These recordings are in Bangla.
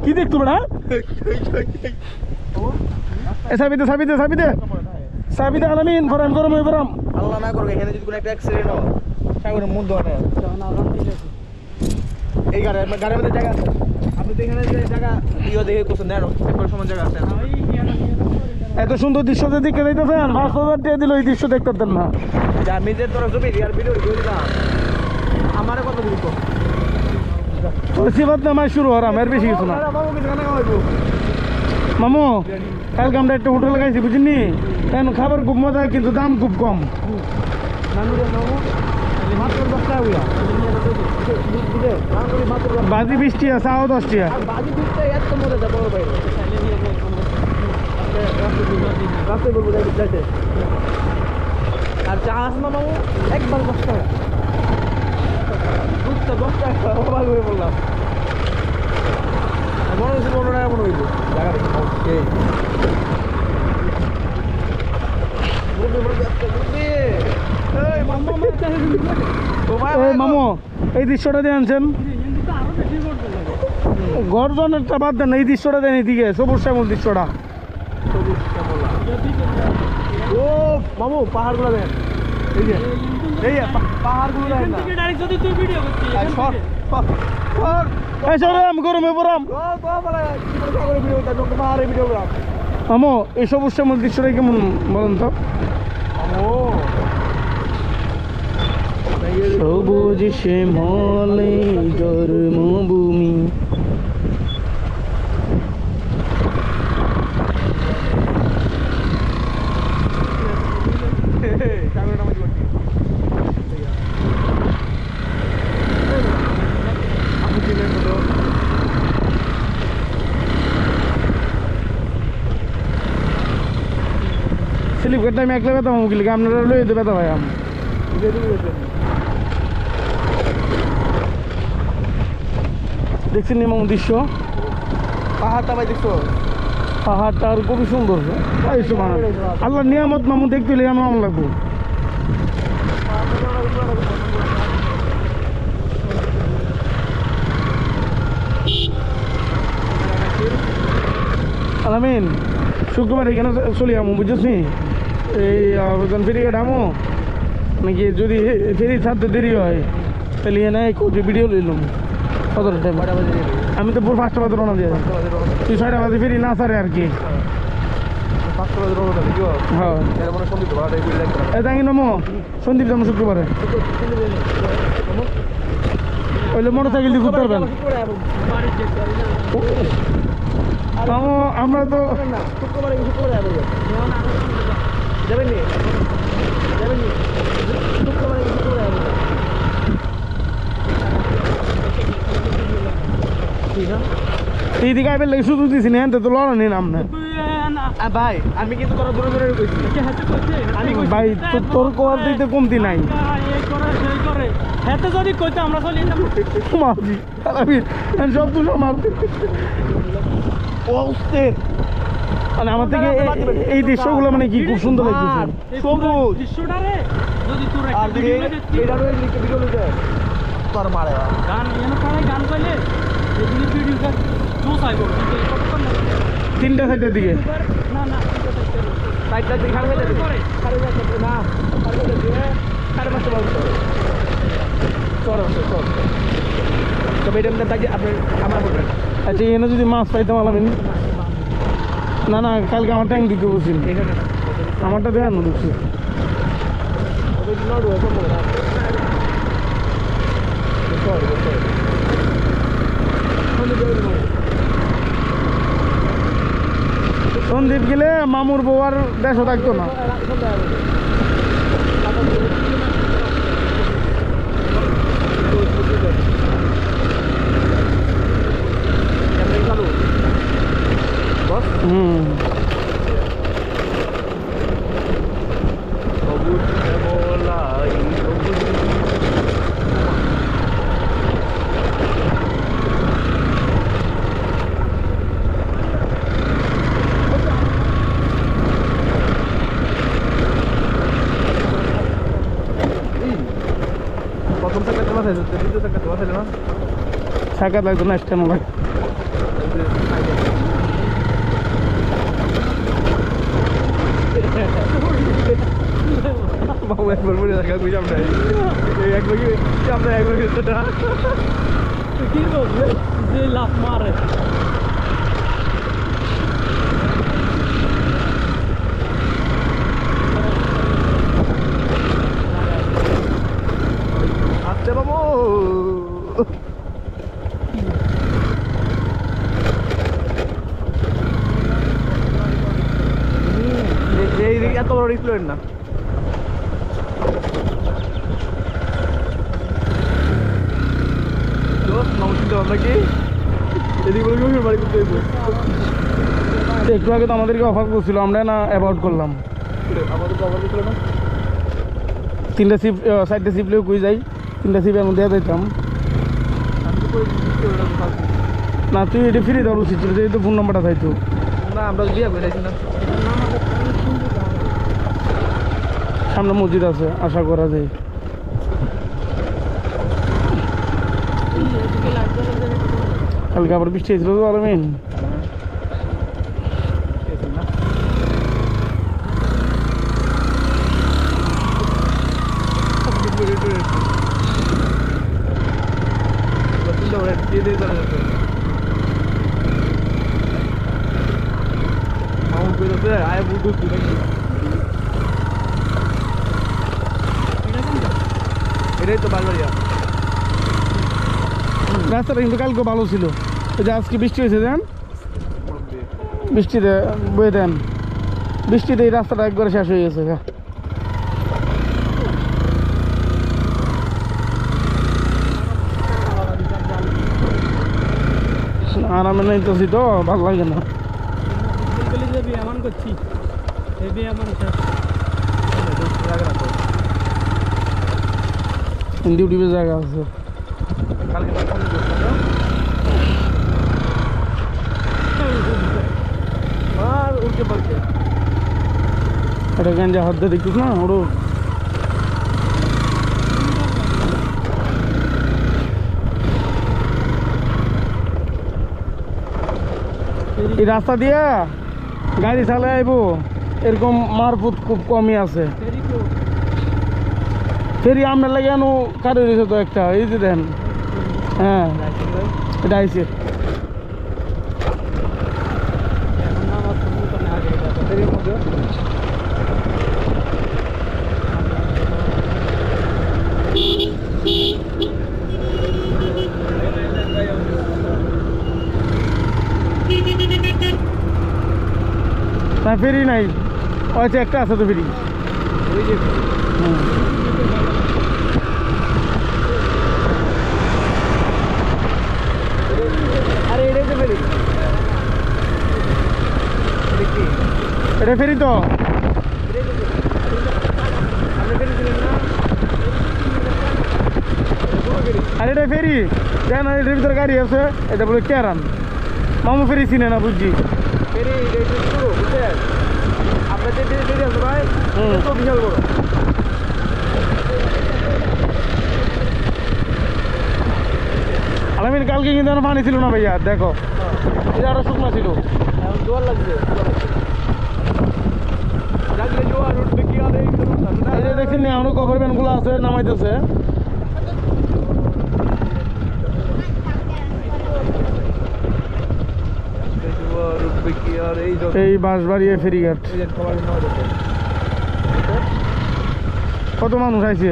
কি দেখতো বেড়া সাবিদে সাবিদে সাবিদে সাবিদে আলামিন ফরাম গরম হয়ে ফরাম আল্লাহ না করবে এখানে যদি কোনো একটা অ্যাক্সিডেন্ট হয় সাগরের মধ্যে হয় এই গাড়ির মধ্যে জায়গা আছে আপনি তো এখানে যে জায়গা ইয়ে দেখে করছেন দেন একবার সমান জায়গা আছে এত সুন্দর দৃশ্য দেখতে যাইতেছেন ৫,০০০ টাকা দিল এই দৃশ্য দেখতে পারতেন না যা নিজের তোরা ছবি আর ভিডিও করে দিলাম আমারে কত গুরুত্ব সিবাত নামায় শুরু হরাম এর বেশি কিছু না মামু কালকে আমরা একটা হোটেল খাইছি বুঝিনি কেন খাবার খুব মজা কিন্তু দাম খুব কম বাজি ২০ টাকা চাও ১০ টাকা আর চা আসমা মামু একবার ১০ টাকা দুধটা ১০ টাকা অবাক হয়ে বললাম মনে হচ্ছে ১৫ টাকা মনে হইল মামু এই দৃশ্যটা দিয়ে আনছেন গর্জনেরটা বাদ দেন এই দৃশ্যটা দেন এদিকে সবুজ শ্যামল দৃশ্যটা ও মামু পাহাড়গুলো দেন এই যে পাহাড়গুলো দেন না যদি তুই ভিডিও করছিস গরমে পড়াম মামু এই সবুজ শ্যামল দৃশ্যটা কেমন বলেন তো সবুজ শ্যামলে জন্মভূমি স্লিপ করতে আমি একলা ব্যথা মুখলি আপনারা লই দিতে ব্যথা ভাই দেখছেন এমন দৃশ্য পাহাড়টা ভাই দেখছো পাহাড়টা আর খুবই সুন্দর আল্লাহ নিয়ামত মামু দেখতে হলে আমার লাগবো আলামিন শুক্রবার এখানে চলে যাবো বুঝছিস নি এই আবেদন ফেরি কাটামো নাকি যদি ফেরি ছাড়তে দেরি হয় তাহলে এনে ভিডিও লইলাম কতটা টাইম আমি তো পুরো ৫টা বাজে রওনা দিয়ে তুই ৬টা বাজে ফেরি না সারে আর কি হ্যাঁ তাই নমো সন্দীপ যাবো শুক্রবারে ওইলে মোটর সাইকেল দিয়ে ঘুরতে পারবেন আমরা তো এইদিকে আইবার লাগে শুধু দিছি না তো লড়ানি নাম না ভাই আমি কিন্তু তোরা দূরে দূরে আমি ভাই তোর কোয়ার দিতে কমতি নাই হাতে যদি কইতে আমরা চলি মাঝি আমি সব তো সমাপ মানে আমার থেকে এই দৃশ্যগুলো মানে কি খুব সুন্দর লাগতেছে সবুজ দৃশ্যটারে যদি তোর আর দিকে এটারও একদিকে ভিডিও লইতে তোর মারে গান এনে পড়াই গান কইলে এগুলি ভিডিওটা জোস আইবো কিন্তু ৩টা সাইডের দিকে না না সাইডটা দিকে খাড়ে যাবে খাড়ে যাবে না খাড়ে যাবে খাড়ে মারতে পারবে চল চল তো ম্যাডাম দাদা আপনি আমরা বলবেন আচ্ছা এনে যদি মাছ পাইতাম আলামিন না না কালকে আমার ট্যাঙ্ক দিকে বসিল আমারটা দেখান না দেখছি সন্দীপ গেলে মামুর বউ আর দেশও থাকতো না থাকা লাগতো না স্ট্যান্ড লাগে বাবু একবার বলে দেখা কই আমরা একবার কি আমরা একবার সেটা কি করবে যে লাফ মারে আচ্ছা বাবু এই এত বড় রিস্ক না আমরা কি এদিকে বলে গভীর বাড়ি করতে হইব একটু আগে তো আমাদেরকে অফার করছিল আমরা না অ্যাভয়েড করলাম আমাদের কভার দিছিল না 3টা সিপ 4টা সিপ লেও কই যাই 3টা সিপের মধ্যে যাইতাম আমি তো কই না তুই এটা ফ্রি দেওয়ার উচিত ছিল যেহেতু ফোন নাম্বারটা চাইতো না আমরা বিয়ে করে যাইছি না সামনে মসজিদ আছে আশা করা যায় কালকে আবার বৃষ্টি হয়েছিল তো আলমিন এটাই তো বালবাড়িয়া রাস্তাটা কিন্তু কালকে ভালো ছিল এই যে আজকে বৃষ্টি হয়েছে দেন বৃষ্টিতে বয়ে দেন বৃষ্টিতে এই রাস্তাটা একবারে শেষ হয়ে গেছে আরামে নাইতেছি তো ভালো লাগে না এমন করছি হেবি এমন ডিউটির জায়গা আছে আর উল্টে পাল্টে এটা গাঞ্জা হাত দিয়ে দেখছিস না ওরও এই রাস্তা দিয়া গাড়ি চালাই আইব এরকম মারফুট খুব কমই আছে ফেরি আপনার লাগে আনো কারো রয়েছে তো একটা এই যে দেন হ্যাঁ এটা আইছে না ফেরি নাই আচ্ছা একটা আছে তো ফেরি আরে এটাই তো ফেরি এটা ফেরি তো আর এটা ফেরি কেন এটার ভিতরে গাড়ি আছে এটা বলে কেরান মামু ফেরি চিনে না বুঝছি ফেরি শুরু বুঝছেন আপনার যে ফেরি আছে ভাই তো বিশাল বড় আলামিন কালকে কিন্তু আর পানি ছিল না ভাইয়া দেখো এটা আরো শুকনা ছিল এখন জোয়ার লাগছে লাগলে জোয়ার উঠবে কি আর এই এই যে দেখছেন না এখনো কভার ভ্যান গুলো আছে নামাইতেছে জোয়ার উঠবে কি আর এই এই বাঁশবাড়ি ফেরিঘাট কত মানুষ আইছে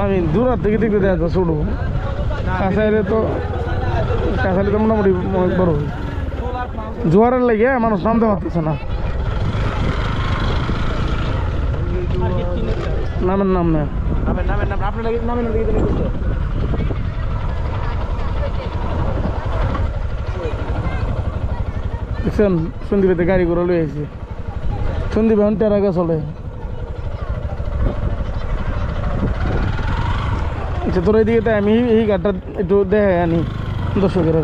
আমি দূরার থেকে দেখতে দেয় তো ছোটো কাছাইলে তো মোটামুটি বড় জোয়ারের লেগে মানুষ নামতে পারতেছে না নামের নাম না আপনার নামের দিকে দেখছেন সন্দীপেতে গাড়ি করে লই আইছে সন্দীপ এখন টেরাকে চলে আচ্ছা তোর এইদিকে আমি এই গাড়িটা একটু দেখে আনি দর্শকের